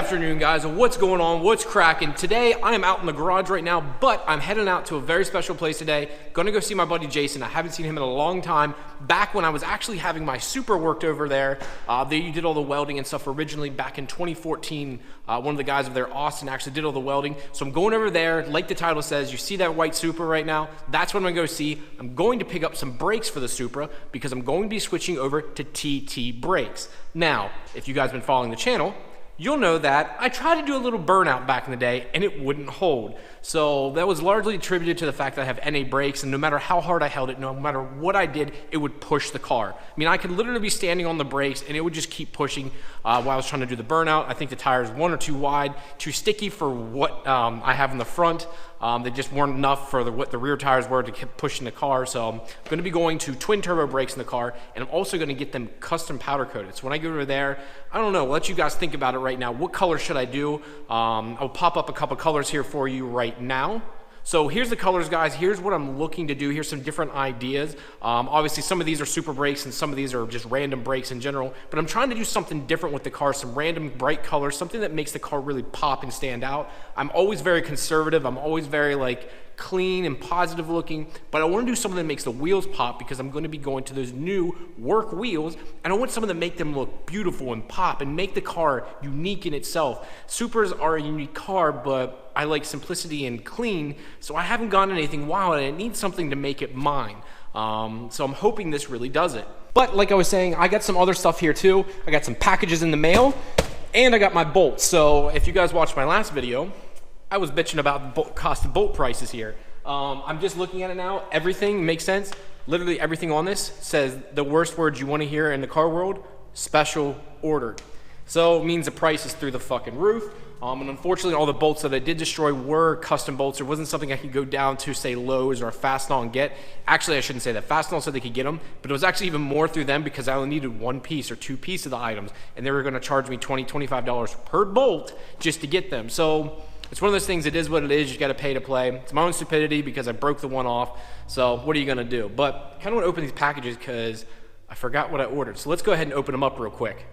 afternoon, guys. What's going on? What's cracking? Today, I am out in the garage right now, but I'm heading out to a very special place today. Gonna go see my buddy Jason. I haven't seen him in a long time. Back when I was actually having my Supra worked over there, they did all the welding and stuff originally back in 2014. One of the guys over there, Austin, actually did all the welding. So I'm going over there, like the title says, you see that white Supra right now? That's what I'm gonna go see. I'm going to pick up some brakes for the Supra because I'm going to be switching over to TT brakes. Now, if you guys have been following the channel, you'll know that I tried to do a little burnout back in the day and it wouldn't hold. So that was largely attributed to the fact that I have NA brakes, and no matter how hard I held it, no matter what I did, it would push the car. I mean, I could literally be standing on the brakes and it would just keep pushing while I was trying to do the burnout. I think the tires one or too wide, too sticky for what I have in the front. They just weren't enough for what the rear tires were to keep pushing the car. So I'm going to be going to twin turbo brakes in the car, and I'm also going to get them custom powder coated. So when I go over there, I don't know, I'll let you guys think about it right now. What color should I do? I'll pop up a couple colors here for you right now. So here's the colors, guys. Here's what I'm looking to do. Here's some different ideas. Obviously, some of these are Supra brakes and some of these are just random brakes in general, but I'm trying to do something different with the car, some random bright colors, something that makes the car really pop and stand out. I'm always very conservative. I'm always very like clean and positive looking, but I want to do something that makes the wheels pop because I'm going to be going to those new work wheels, and I want something to make them look beautiful and pop and make the car unique in itself. Supras are a unique car, but I like simplicity and clean, so I haven't gotten anything wild and it needs something to make it mine. So I'm hoping this really does it. But like I was saying, I got some other stuff here too. I got some packages in the mail and I got my bolts. So if you guys watched my last video, I was bitching about the cost of bolt prices here. I'm just looking at it now. Everything makes sense. Literally everything on this says the worst words you want to hear in the car world: special ordered. So it means the price is through the fucking roof. And unfortunately, all the bolts that I did destroy were custom bolts. There wasn't something I could go down to, say, Lowe's or Fastenal and get. Actually, I shouldn't say that. Fastenal said they could get them, but it was actually even more through them because I only needed one piece or two pieces of the items, and they were going to charge me $20, $25 per bolt just to get them. So it's one of those things. It is what it is. You got to pay to play. It's my own stupidity because I broke the one off. So what are you going to do? But I kind of want to open these packages because I forgot what I ordered. So let's go ahead and open them up real quick.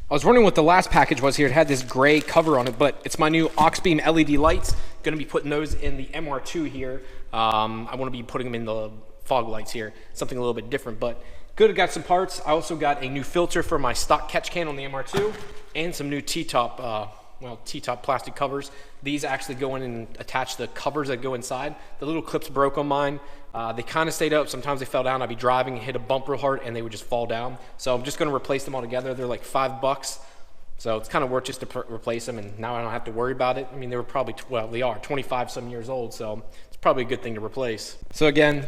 I was wondering what the last package was here. It had this gray cover on it, but it's my new Oxbeam LED lights. Gonna be putting those in the MR2 here. I wanna be putting them in the fog lights here. Something a little bit different, but good. I got some parts. I also got a new filter for my stock catch can on the MR2 and some new T-top, T-top plastic covers. These actually go in and attach the covers that go inside. The little clips broke on mine. They kind of stayed up. Sometimes they fell down. I'd be driving and hit a bump real hard and they would just fall down. So I'm just going to replace them all together. They're like $5. So it's kind of worth just to replace them, and now I don't have to worry about it. I mean, they were probably, they are 25 some years old, so it's probably a good thing to replace. So again,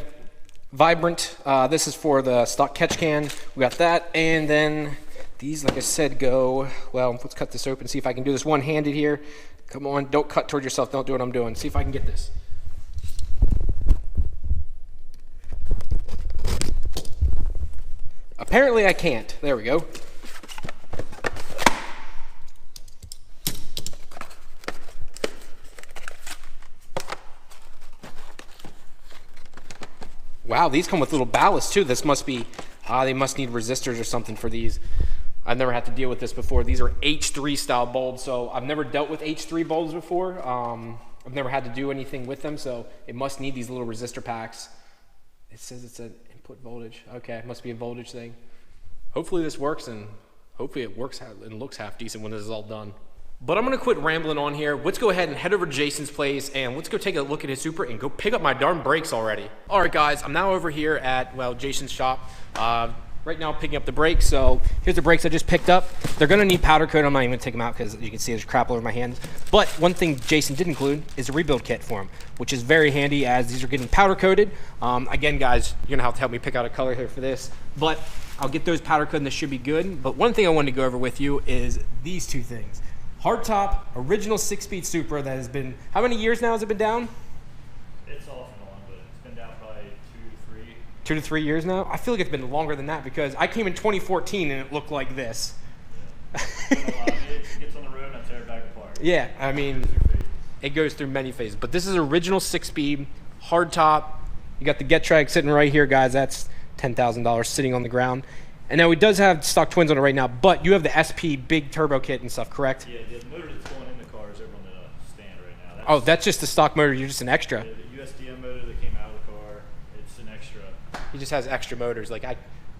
Vibrant, this is for the stock catch can. We got that, and then these, like I said, go, well, let's cut this open, see if I can do this one-handed here. Come on, don't cut toward yourself, don't do what I'm doing. See if I can get this. Apparently I can't. There we go. Wow, these come with little ballast too. This must be, they must need resistors or something for these. I've never had to deal with this before. These are H3 style bulbs, so I've never dealt with H3 bulbs before. I've never had to do anything with them, so it must need these little resistor packs. It says it's an input voltage. Okay, it must be a voltage thing. Hopefully this works, and hopefully it works and looks half decent when this is all done. But I'm gonna quit rambling on here. Let's go ahead and head over to Jason's place and let's go take a look at his Supra and go pick up my darn brakes already. All right, guys, I'm now over here at, Jason's shop. Right now picking up the brakes. So here's the brakes I just picked up. They're gonna need powder coat. I'm not even gonna take them out because you can see there's crap all over my hands. But one thing Jason did include is a rebuild kit for them, which is very handy as these are getting powder coated. Again, guys, you're gonna have to help me pick out a color here for this, but I'll get those powder coated and this should be good. But one thing I wanted to go over with you is these two things. Hardtop, original 6-speed Supra that has been, how many years now has it been down? It's off and on, but it's been down by 2 to 3. 2 to 3 years now? I feel like it's been longer than that because I came in 2014 and it looked like this. Yeah. It gets on the road and I tell Yeah, I mean, it goes through many phases. But this is original 6-speed, hardtop. You got the Getrag sitting right here, guys. That's $10,000 sitting on the ground. And now it does have stock twins on it right now, but you have the SP big turbo kit and stuff, correct? Yeah, the motor that's going in the car is over on the stand right Oh, now. that's just the stock motor. You're just an extra. The USDM motor that came out of the car, it's an extra. He just has extra motors. Like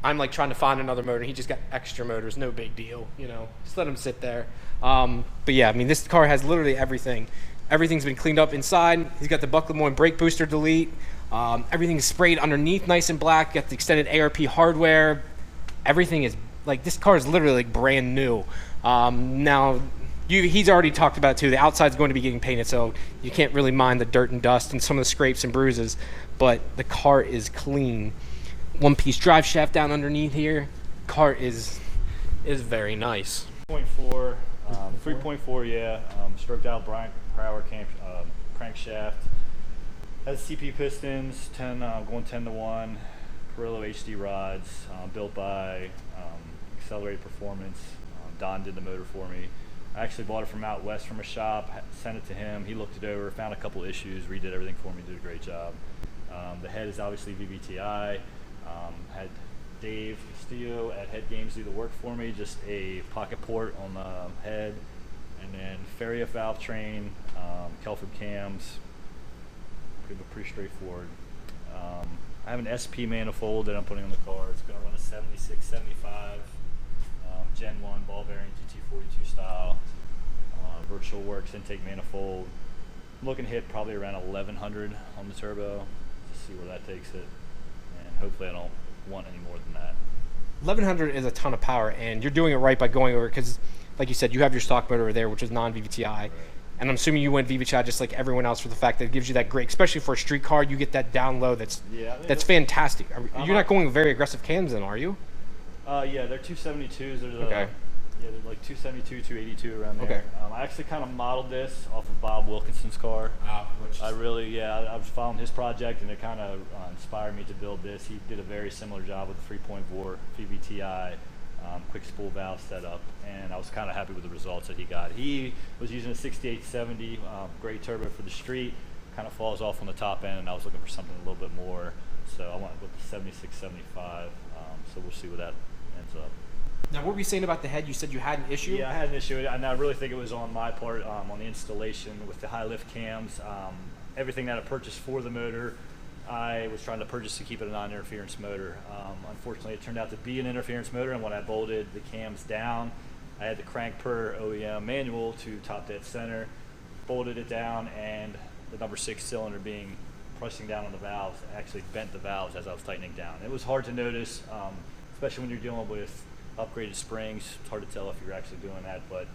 I'm like trying to find another motor. He just got extra motors. No big deal, you know. Just let him sit there. But yeah, I mean, this car has literally everything. Everything's been cleaned up inside. He's got the Bucklemoor brake booster delete. Everything's sprayed underneath, nice and black. Got the extended ARP hardware. Everything is like, this car is literally like brand new. Now, he's already talked about it too. The outside's going to be getting painted, so you can't really mind the dirt and dust and some of the scrapes and bruises. But the car is clean. One-piece drive shaft down underneath here. Car is very nice. 3.4, 3.4, yeah. Stroked out Brower crankshaft. Has CP pistons, 10 going 10-to-1. COREL HD rods, built by Accelerated Performance. Don did the motor for me. I actually bought it from out west from a shop, sent it to him. He looked it over, found a couple issues, redid everything for me, did a great job. The head is obviously VVTi. Had Dave Castillo at Head Games do the work for me, just a pocket port on the head, and then Feria valve train, Kelford cams, pretty straightforward. I have an SP manifold that I'm putting on the car. It's going to run a 76, 75, Gen 1 ball bearing GT42 style, Virtual Works intake manifold. I'm looking to hit probably around 1100 on the turbo to see where that takes it, and hopefully I don't want any more than that. 1100 is a ton of power, and you're doing it right by going over, because like you said, you have your stock motor over there, which is non-VVTi. Right. And I'm assuming you went VVTi just like everyone else, for the fact that it gives you that great, especially for a street car, you get that down low that's fantastic. You're not going very aggressive cams then, are you? Yeah, they're 272s. There's okay. Yeah, they're like 272, 282 around there. Okay. I actually kind of modeled this off of Bob Wilkinson's car. I was following his project, and it kind of inspired me to build this. He did a very similar job with the 3.4 VVTi. Quick spool valve setup, and I was kind of happy with the results that he got. He was using a 6870 great turbo for the street, kind of falls off on the top end, and I was looking for something a little bit more, so I went with the 7675. So we'll see where that ends up. Now, what were you saying about the head? You said you had an issue? Yeah, I had an issue, and I really think it was on my part, on the installation with the high lift cams. Everything that I purchased for the motor, I was trying to purchase to keep it a non-interference motor. Unfortunately, it turned out to be an interference motor, and when I bolted the cams down, I had the crank per OEM manual to top dead center, bolted it down, and the number 6 cylinder pressing down on the valves actually bent the valves as I was tightening down. It was hard to notice, especially when you're dealing with upgraded springs. It's hard to tell if you're actually doing that, but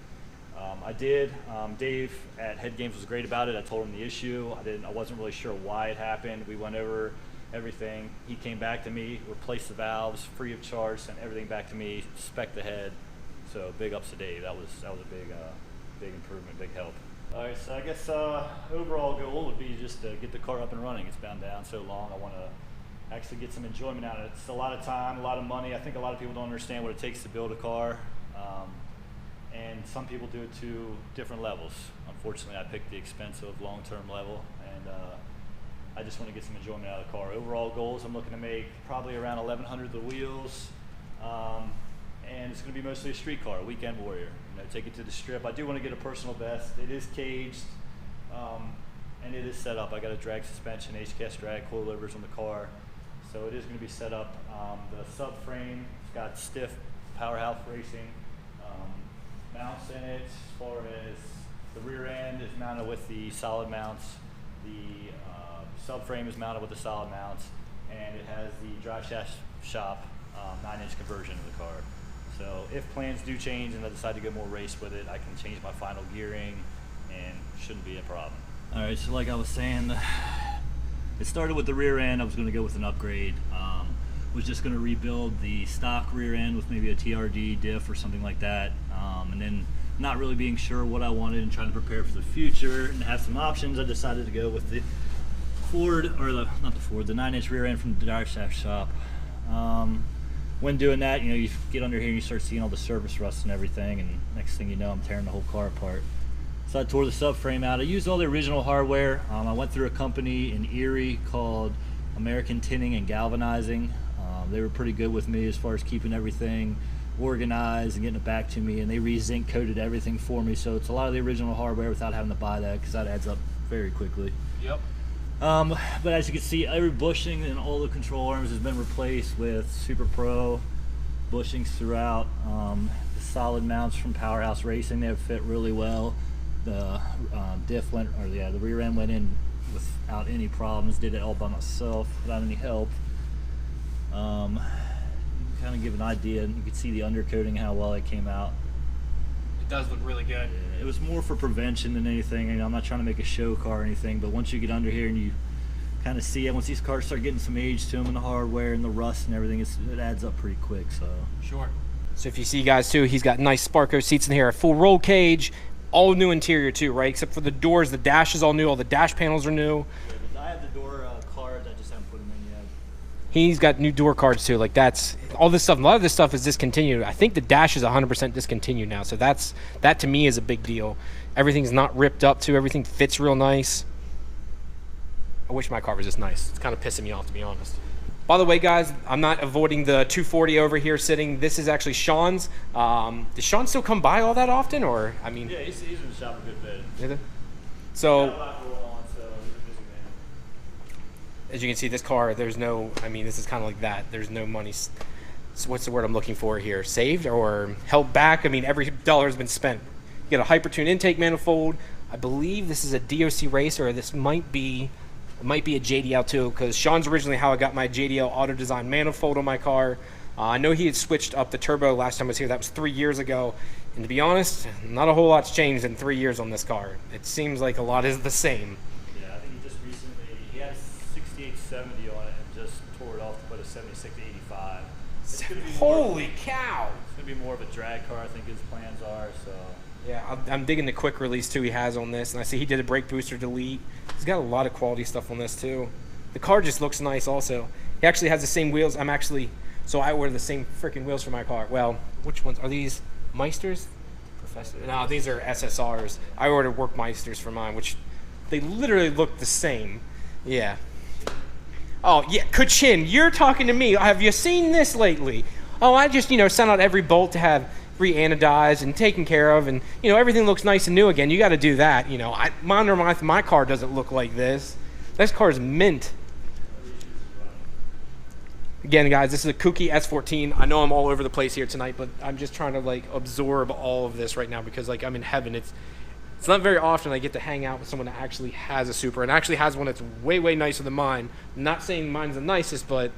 I did. Dave at Head Games was great about it. I told him the issue. I wasn't really sure why it happened. We went over everything. He came back to me, replaced the valves free of charge, sent everything back to me, spec'd the head. So big ups to Dave. That was a big improvement, big help. All right, so I guess overall goal would be just to get the car up and running. It's been down so long. I want to actually get some enjoyment out of it. It's a lot of time, a lot of money. I think a lot of people don't understand what it takes to build a car. And some people do it to different levels. Unfortunately, I picked the expensive long-term level, and I just want to get some enjoyment out of the car. Overall goals, I'm looking to make probably around 1,100 of the wheels, and it's going to be mostly a street car, a weekend warrior. Take it to the strip. I do want to get a personal best. It is caged, and it is set up. I got a drag suspension, H-cast drag coilovers on the car, so it is going to be set up. The subframe, it's got stiff powerhouse racing. Mounts in it, as far as the rear end is mounted with the solid mounts, the subframe is mounted with the solid mounts, and it has the drive shaft shop 9-inch conversion of the car. So if plans do change and I decide to go more race with it, I can change my final gearing and shouldn't be a problem. All right, so like I was saying, it started with the rear end. I was going to go with an upgrade. Was just going to rebuild the stock rear end with maybe a TRD diff or something like that, and then not really being sure what I wanted and trying to prepare for the future and have some options, I decided to go with the the 9-inch rear end from the drive shaft shop. When doing that, you know, you get under here and you start seeing all the surface rust and everything, and next thing you know, I'm tearing the whole car apart. So I tore the subframe out. I used all the original hardware. I went through a company in Erie called American Tinning and Galvanizing. They were pretty good with me as far as keeping everything organized and getting it back to me, and they re-zinc coated everything for me, so it's a lot of the original hardware without having to buy that, because that adds up very quickly. Yep. But as you can see, every bushing and all the control arms has been replaced with Super Pro bushings throughout. The solid mounts from Powerhouse Racing, they have fit really well. The diff went, or yeah, the rear end went in without any problems. Did it all by myself without any help. Kind of give an idea, and you can see the undercoating, how well it came out. It does look really good. It was more for prevention than anything. I'm not trying to make a show car or anything, but once you get under here and you kind of see it, once these cars start getting some age to them and the hardware and the rust and everything, it adds up pretty quick. So sure. So if you see, guys, too, he's got nice Sparco seats in here, a full roll cage, all new interior too, right? Except for the doors, the dash is all new, all the dash panels are new. Yeah, I have the door cards, I just haven't put them in yet. He's got new door cards too. Like, that's all this stuff. A lot of this stuff is discontinued. I think the dash is 100% discontinued now. So that to me is a big deal. Everything's not ripped up too. Everything fits real nice. I wish my car was this nice. It's kind of pissing me off, to be honest. By the way, guys, I'm not avoiding the 240 over here sitting. This is actually Sean's. Does Sean still come by all that often, or I mean? Yeah, he's in the shop a good bit. So. As you can see, this car, there's no, I mean, this is kind of like that. There's no money, so what's the word I'm looking for here? Saved or held back? I mean, every dollar has been spent. You get a Hypertune intake manifold. I believe this is a DOC racer. This might be, it might be a JDL too, because Sean's originally how I got my JDL auto design manifold on my car. I know he had switched up the turbo last time I was here. That was 3 years ago. And to be honest, not a whole lot's changed in 3 years on this car. It seems like a lot is the same. Yeah, I think he just recently, he had 6870 on it and just tore it off to put a 7685. Holy cow! It's going to be more of a drag car, I think his plans are. So yeah, I'm digging the quick release too he has on this, and I see he did a brake booster delete. He's got a lot of quality stuff on this too. The car just looks nice also. He actually has the same wheels. So I ordered the same freaking wheels for my car. Well, which ones are these? Meisters? No, these are SSRs. I ordered Workmeisters for mine, which they literally look the same. Yeah. Oh, yeah, Kachin, you're talking to me. Have you seen this lately? Oh, I just, sent out every bolt to have re-anodized and taken care of, and, everything looks nice and new again. You got to do that, my car doesn't look like this. This car is mint. Again, guys, this is a kooky S14. I know I'm all over the place here tonight, but I'm just trying to, absorb all of this right now because, I'm in heaven. It's not very often I get to hang out with someone that actually has a Supra and actually has one that's way, way nicer than mine. I'm not saying mine's the nicest, but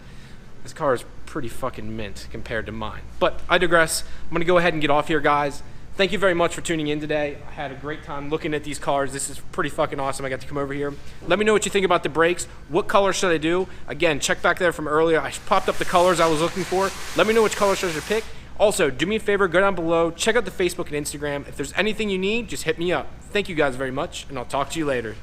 this car is pretty fucking mint compared to mine. But I digress. I'm going to go ahead and get off here, guys. Thank you very much for tuning in today. I had a great time looking at these cars. This is pretty fucking awesome. I got to come over here. Let me know what you think about the brakes. What color should I do? Again, check back there from earlier. I popped up the colors I was looking for. Let me know which color should I pick. Also, do me a favor, go down below, check out the Facebook and Instagram. If there's anything you need, just hit me up. Thank you guys very much, and I'll talk to you later.